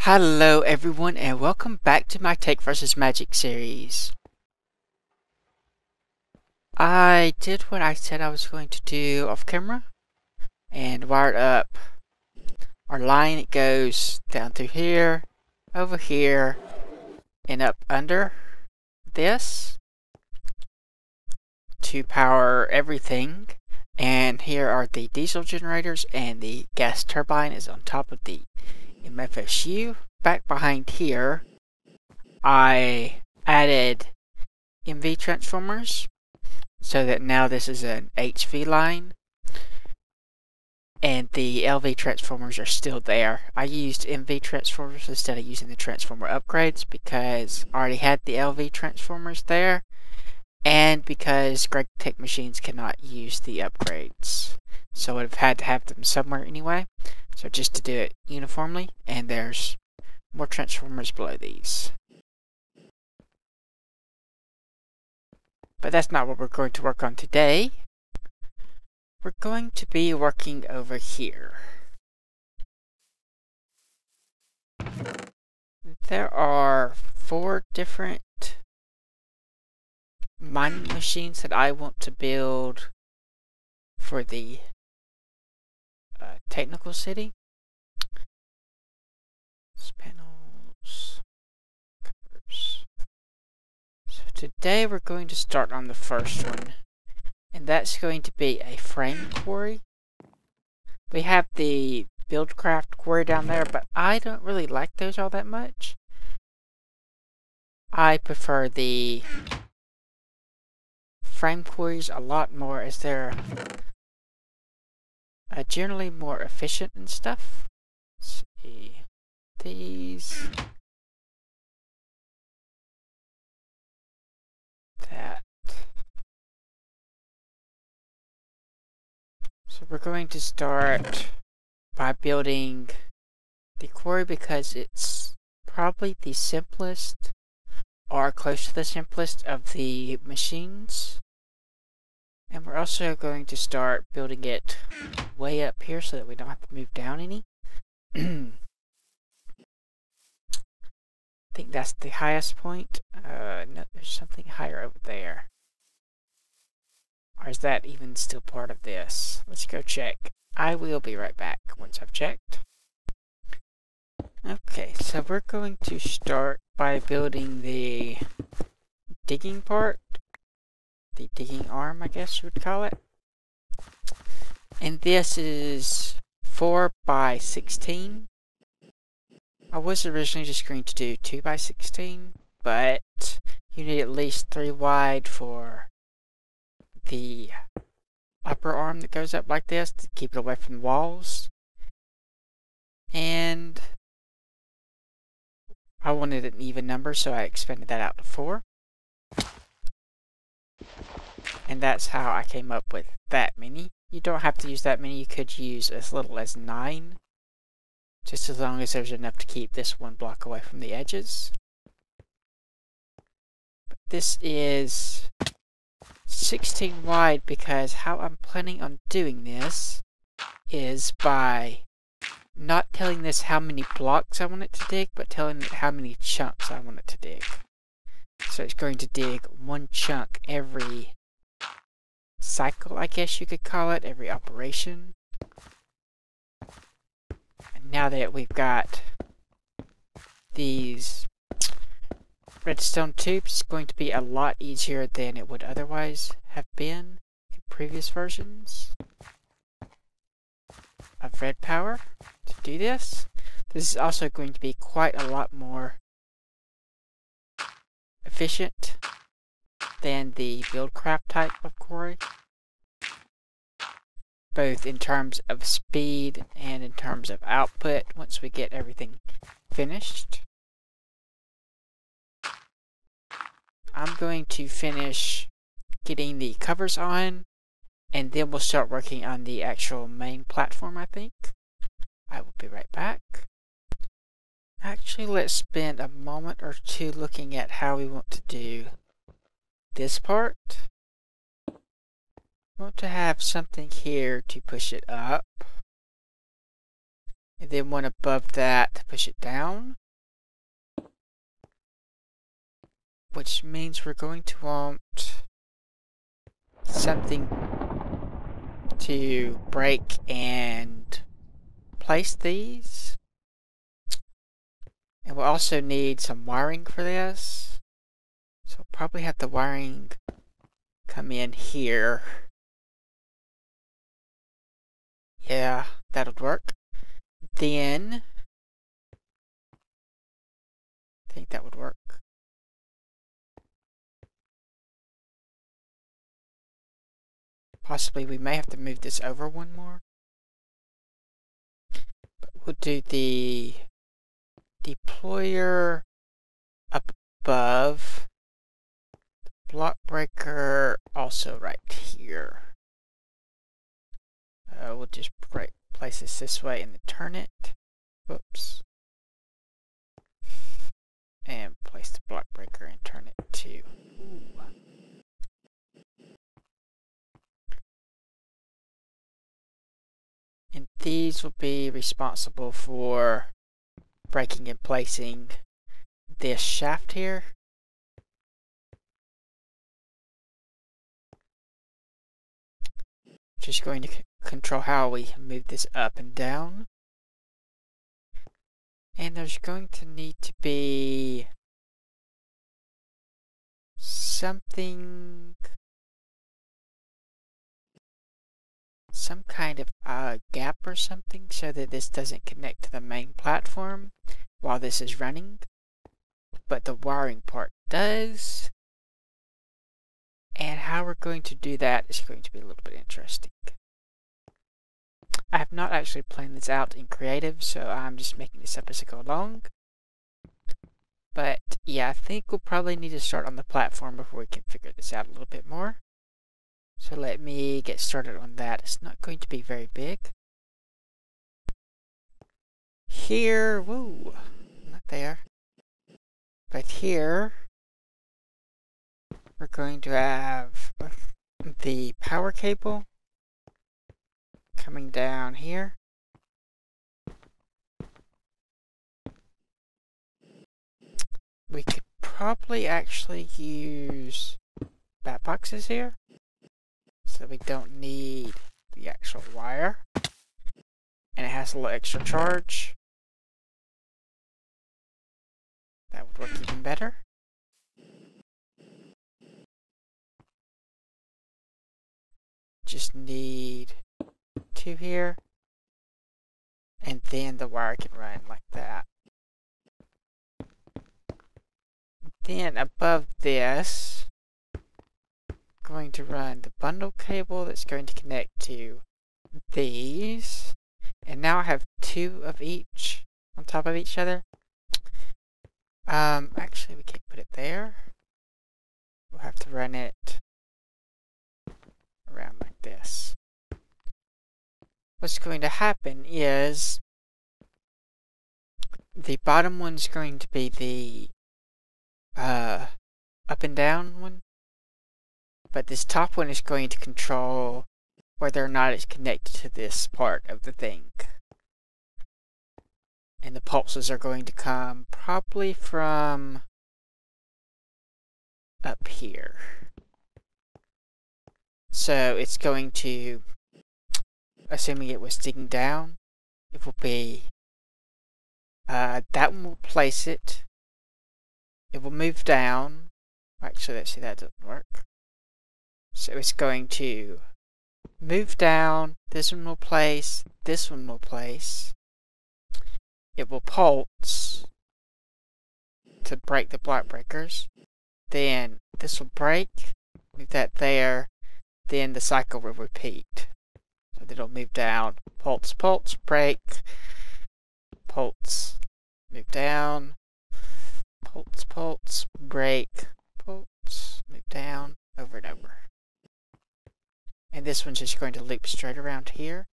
Hello everyone and welcome back to my Tech vs Magic series. I did what I said I was going to do off camera and wired up our line. It goes down through here, over here, and up under this to power everything. And here are the diesel generators, and the gas turbine is on top of the MFSU. Back behind here, I added MV transformers so that now this is an HV line, and the LV transformers are still there. I used MV transformers instead of using the transformer upgrades because I already had the LV transformers there, and because Greg Tech machines cannot use the upgrades. So I would have had to have them somewhere anyway. So just to do it uniformly, and there's more transformers below these. But that's not what we're going to work on today. We're going to be working over here. There are 4 different mining machines that I want to build for the technical city. Panels, covers. So today we're going to start on the first one, and that's going to be a frame quarry. We have the Buildcraft quarry down there, but I don't really like those all that much. I prefer the frame quarries a lot more, as they're generally more efficient and stuff. Let's see. These. That. So we're going to start by building the quarry because it's probably the simplest, or close to the simplest, of the machines. And we're also going to start building it way up here so that we don't have to move down any. I think that's the highest point. No, there's something higher over there. Or is that even still part of this? Let's go check. I will be right back once I've checked. Okay, so we're going to start by building the digging part. The digging arm, I guess you would call it. And this is 4 by 16. I was originally just going to do 2 by 16, but you need at least 3 wide for the upper arm that goes up like this to keep it away from the walls. And I wanted an even number, so I expanded that out to 4. And that's how I came up with that many. You don't have to use that many, you could use as little as 9. Just as long as there's enough to keep this one block away from the edges. But this is 16 wide because how I'm planning on doing this is by not telling this how many blocks I want it to dig, but telling it how many chunks I want it to dig. So it's going to dig 1 chunk every cycle, I guess you could call it, every operation. And now that we've got these redstone tubes, it's going to be a lot easier than it would otherwise have been in previous versions of Redpower to do this. This is also going to be quite a lot more efficient than the Buildcraft type of quarry, both in terms of speed and in terms of output once we get everything finished. I'm going to finish getting the covers on, and then we'll start working on the actual main platform, I think. I will be right back. Actually, let's spend a moment or two looking at how we want to do this part. We want to have something here to push it up. And then one above that to push it down. Which means we're going to want something to break and place these. And we'll also need some wiring for this. So we'll probably have the wiring come in here. Yeah, that'll work. Then, I think that would work. Possibly we may have to move this over one more. But we'll do the deployer up above. Block breaker also right here. We'll just place this way and then turn it. Whoops. And place the block breaker and turn it to. Ooh. And these will be responsible for breaking and placing this shaft here. Just going to control how we move this up and down. And there's going to need to be something, some kind of gap or something so that this doesn't connect to the main platform while this is running. But the wiring part does. And how we're going to do that is going to be a little bit interesting. I have not actually planned this out in creative, so I'm just making this up as I go along. But yeah, I think we'll probably need to start on the platform before we can figure this out a little bit more. So let me get started on that. It's not going to be very big. Here, woo, not there. But here, we're going to have the power cable coming down here. We could probably actually use bat boxes here so that we don't need the actual wire. And it has a little extra charge. That would work even better. Just need two here, and then the wire can run like that. Then above this, going to run the bundle cable that's going to connect to these. And now I have two of each on top of each other. Actually we can't put it there. We'll have to run it around like this. What's going to happen is the bottom one's going to be the up and down one, but this top one is going to control whether or not it's connected to this part of the thing. And the pulses are going to come probably from up here. So it's going to, assuming it was digging down, it will be, that one will place it. It will move down. Actually, let's see, that doesn't work. So it's going to move down. This one will place. This one will place. It will pulse to break the block breakers. Then this will break. Move that there. Then the cycle will repeat. So it'll move down. Pulse, pulse, break. Pulse. Move down. Pulse, pulse, break. Pulse. Move down. Over and over. And this one's just going to loop straight around here.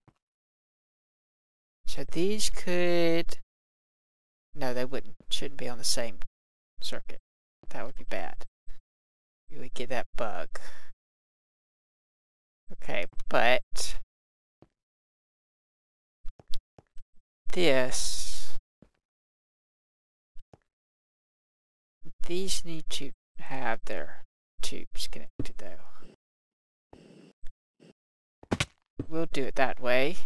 So these could... No, they wouldn't. Shouldn't be on the same circuit. That would be bad. You would get that bug. Okay, but this, these need to have their tubes connected though. We'll do it that way.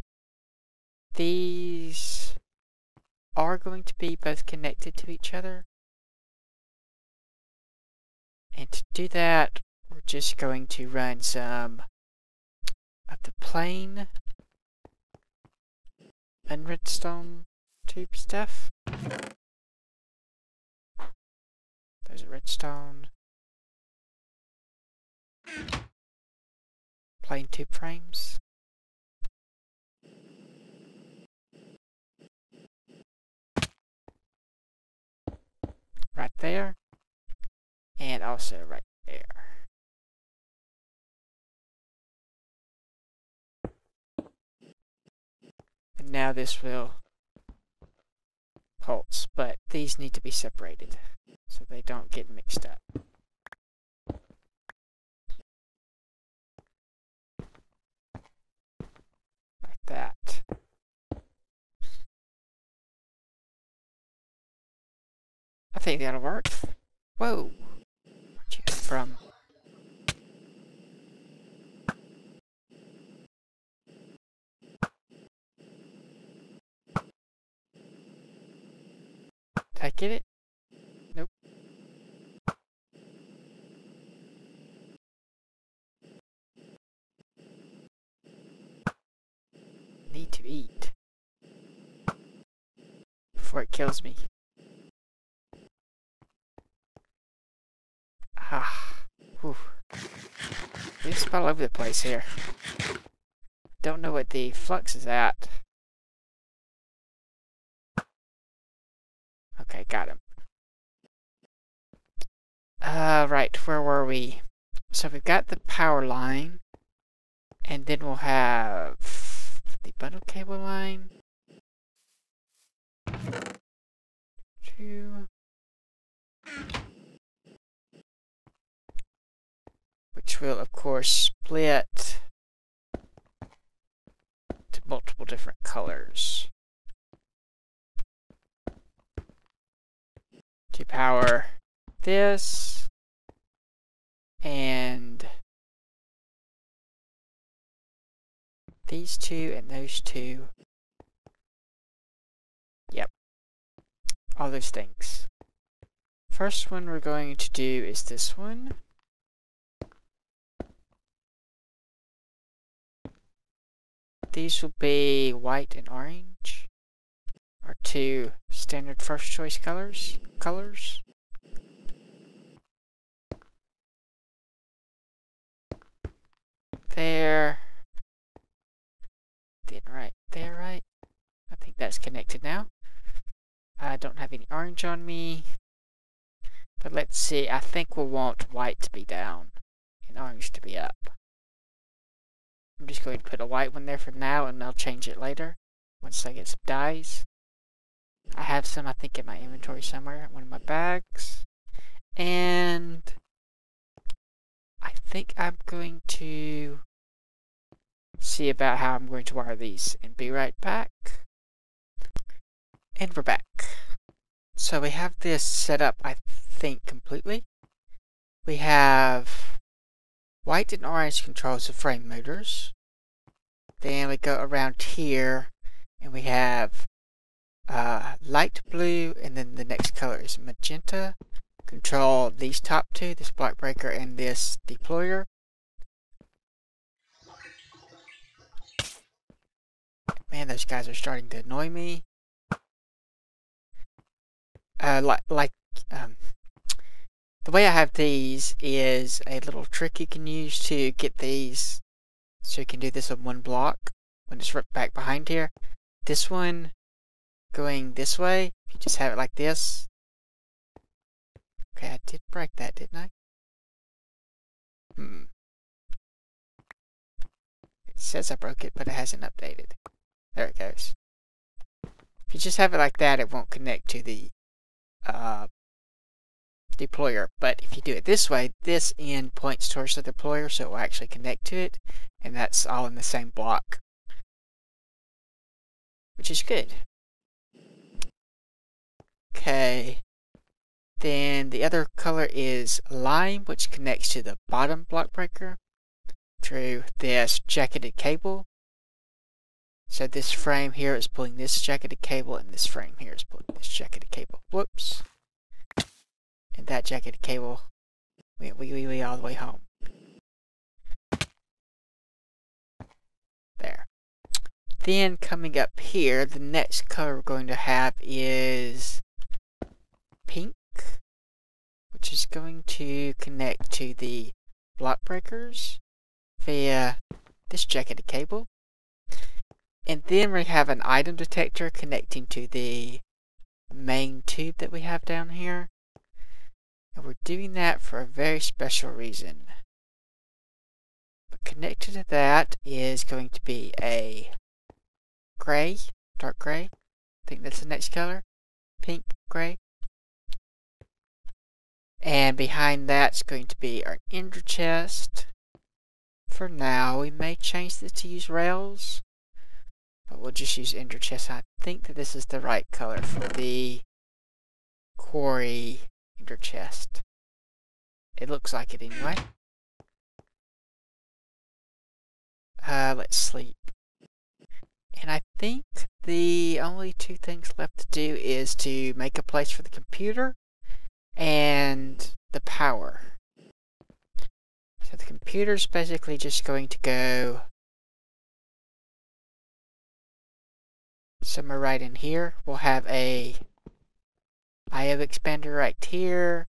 These are going to be both connected to each other. And to do that, we're just going to run some of the plain and redstone tube stuff. There's a redstone. Plain tube frames. Right there. And also right there. And now this will pulse, but these need to be separated so they don't get mixed up. Like that. I think that'll work. Whoa! Where'd you come from? Did I get it? Nope. Need to eat before it kills me. Ah, whew. It's all over the place here. Don't know what the flux is at. Okay, got him. Right, where were we? So we've got the power line, and then we'll have the bundle cable line. 2. Which will, of course, split to multiple different colors to power this and these two and those two. Yep, all those things. First one we're going to do is this one. These will be white and orange, our two standard first choice colors. There. Then right there, right? I think that's connected now. I don't have any orange on me. But let's see, I think we'll want white to be down and orange to be up. I'm just going to put a white one there for now, and I'll change it later once I get some dyes. I have some, I think, in my inventory somewhere, in one of my bags. And I think I'm going to see about how I'm going to wire these and be right back. And we're back. So we have this set up, I think, completely. We have white and orange controls the frame motors. Then we go around here and we have light blue, and then the next color is magenta. Control these top two, this block breaker and this deployer. Man, those guys are starting to annoy me. The way I have these is a little trick you can use to get these, so you can do this on one block when it's right back behind here. This one going this way, if you just have it like this. Okay, I did break that, didn't I? It says I broke it, but it hasn't updated. There it goes. If you just have it like that, it won't connect to the deployer, but if you do it this way, this end points towards the deployer, so it will actually connect to it, and that's all in the same block, which is good. Okay. Then the other color is lime, which connects to the bottom block breaker through this jacketed cable. So this frame here is pulling this jacketed cable, and this frame here is pulling this jacketed cable. Whoops. And that jacketed cable went wee all the way home. There. Then coming up here, the next color we're going to have is pink, which is going to connect to the block breakers via this jacketed cable. And then we have an item detector connecting to the main tube that we have down here. And we're doing that for a very special reason. But connected to that is going to be a gray, dark gray. I think that's the next color. Pink, gray. And behind that's going to be our ender chest. For now, we may change this to use rails, but we'll just use ender chest. I think that this is the right color for the Quarry ender chest. It looks like it anyway. Let's sleep. And I think the only two things left to do is to make a place for the computer and the power. So the computer's basically just going to go somewhere right in here. We'll have a IO expander right here.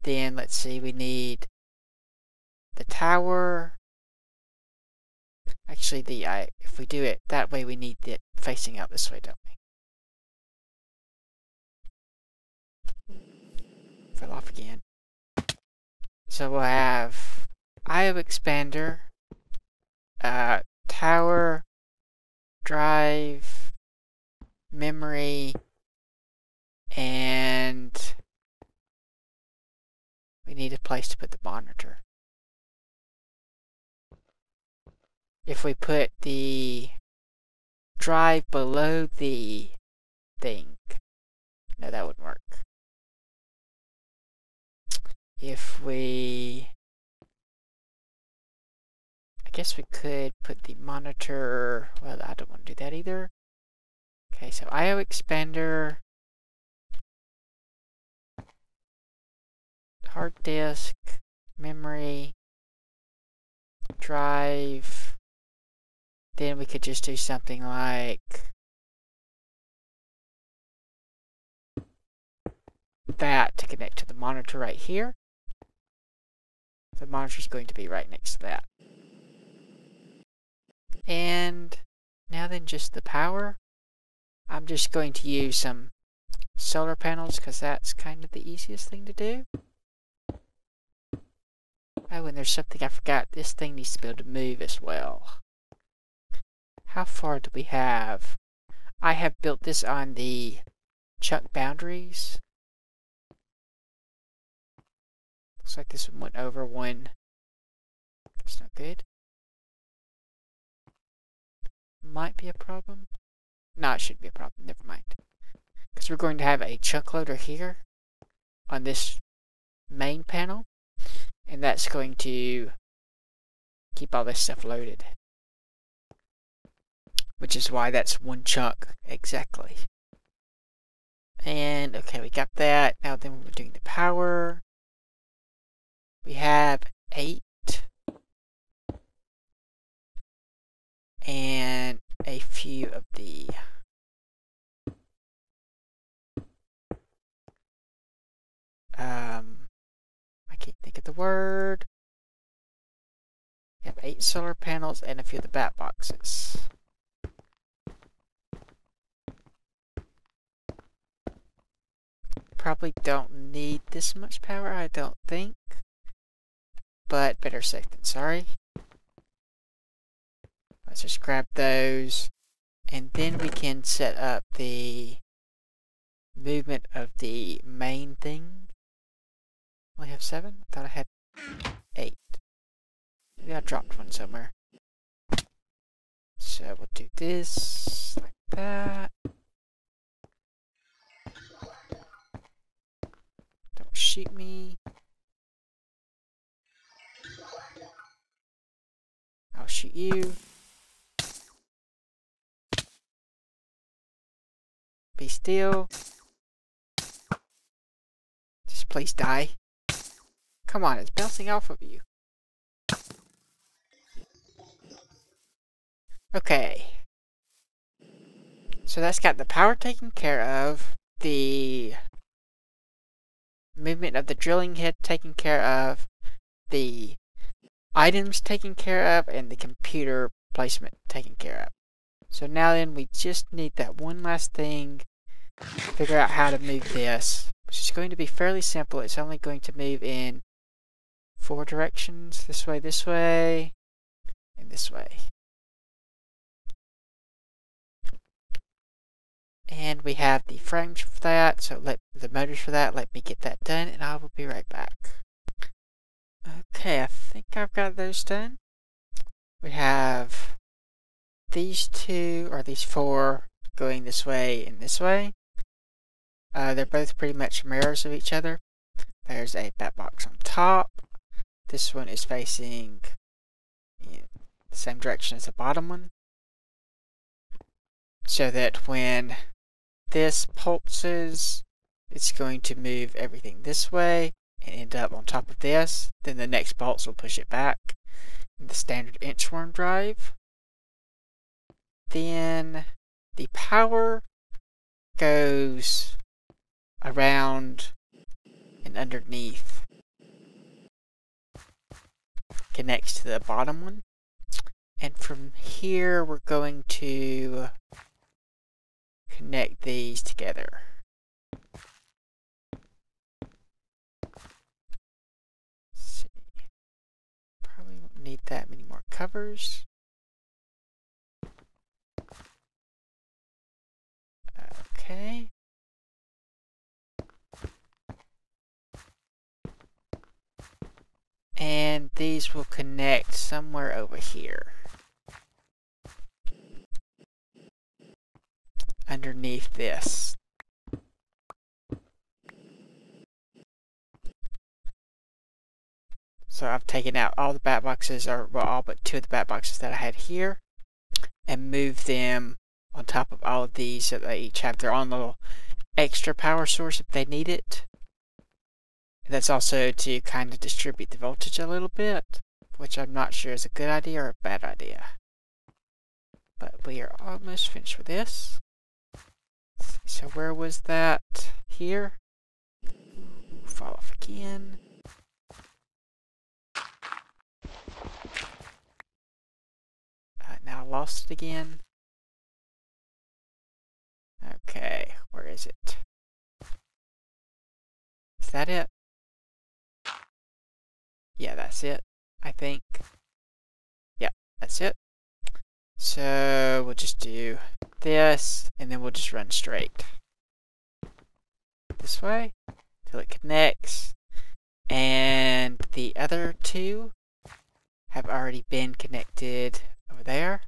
Then let's see, we need the tower. Actually, if we do it that way, we need it facing out this way, don't we? Fell off again. So we'll have IO expander, tower, drive, memory, and we need a place to put the monitor. If we put the drive below the thing, no, that wouldn't work. If I guess we could put the monitor, well, I don't want to do that either. Okay, so IO expander, hard disk, memory, drive. Then we could just do something like that to connect to the monitor right here. The monitor is going to be right next to that. And now then, just the power. I'm just going to use some solar panels because that's kind of the easiest thing to do. Oh, and there's something I forgot. This thing needs to be able to move as well. How far do we have? I have built this on the chuck boundaries. Looks like this one went over one. That's not good. Might be a problem. No, it shouldn't be a problem. Never mind. Because we're going to have a chunk loader here on this main panel. And that's going to keep all this stuff loaded. Which is why that's one chunk exactly. And okay, we got that. Now then we're doing the power. We have 8. And a few of the I can't think of the word. We have 8 solar panels and a few of the bat boxes. Probably don't need this much power, I don't think. But better safe than sorry. Let's just grab those. And then we can set up the movement of the main thing. I only have 7? I thought I had 8. Maybe I dropped one somewhere. So we'll do this like that. shoot you. Be still. Just please die. Come on, it's bouncing off of you. Okay. So that's got the power taken care of. The movement of the drilling head taken care of. The items taken care of. And the computer placement taken care of. So now then, we just need that one last thing. Figure out how to move this. Which is going to be fairly simple. It's only going to move in 4 directions. This way, and this way. And we have the frames for that, so the motors for that. Let me get that done, and I will be right back. Okay, I think I've got those done. We have these 2, or these 4, going this way and this way. They're both pretty much mirrors of each other. There's a bat box on top. This one is facing in the same direction as the bottom one. So that when this pulses, it's going to move everything this way and end up on top of this. Then the next pulse will push it back in the standard inchworm drive. Then the power goes around and underneath, connects to the bottom one, and from here we're going to connect these together. Let's see. Probably won't need that many more covers. Okay. And these will connect somewhere over here. Underneath this. So I've taken out all the bat boxes, or well, all but 2 of the bat boxes that I had here, and moved them on top of all of these so they each have their own little extra power source if they need it. That's also to kind of distribute the voltage a little bit, which I'm not sure is a good idea or a bad idea. But we are almost finished with this. So where was that? Here. Fall off again. Now I lost it again. Okay, where is it? Is that it? Yeah, that's it, I think. Yeah, that's it. So we'll just do this, and then we'll just run straight this way till it connects. And the other 2 have already been connected over there.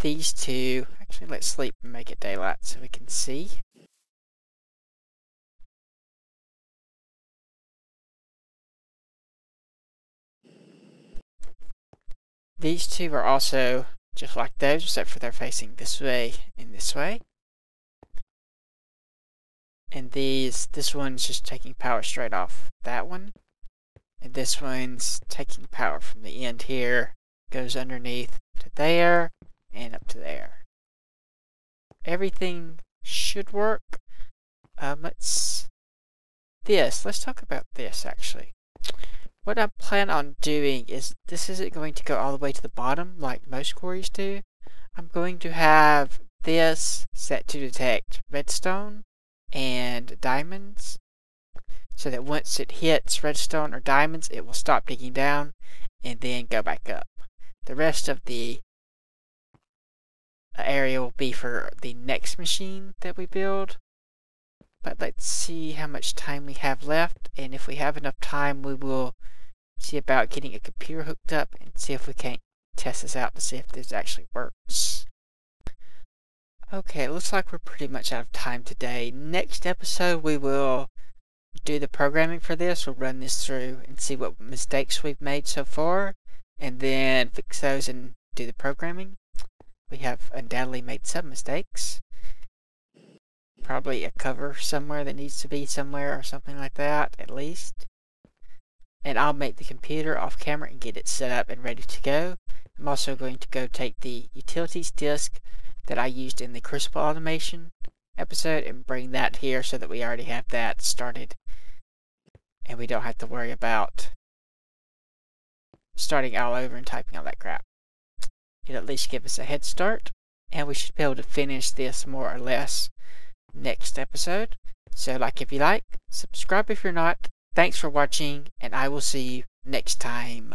These 2, actually let's sleep and make it daylight so we can see. These 2 are also just like those, except for they're facing this way and this way. And this one's just taking power straight off that one. And this one's taking power from the end here, goes underneath to there, and up to there. Everything should work. Let's talk about this actually. What I plan on doing is, this isn't going to go all the way to the bottom like most quarries do. I'm going to have this set to detect redstone and diamonds, so that once it hits redstone or diamonds, it will stop digging down and then go back up. The rest of the area will be for the next machine that we build. But let's see how much time we have left, and if we have enough time, we will see about getting a computer hooked up and see if we can't test this out to see if this actually works. Okay, it looks like we're pretty much out of time today. Next episode, we will do the programming for this. We'll run this through and see what mistakes we've made so far, and then fix those and do the programming. We have undoubtedly made some mistakes. Probably a cover somewhere that needs to be somewhere or something like that, at least. And I'll make the computer off camera and get it set up and ready to go. I'm also going to go take the utilities disk that I used in the Crucible automation episode and bring that here so that we already have that started. And we don't have to worry about starting all over and typing all that crap. It'll at least give us a head start. And we should be able to finish this more or less next episode. So like if you like, subscribe if you're not. Thanks for watching, and I will see you next time.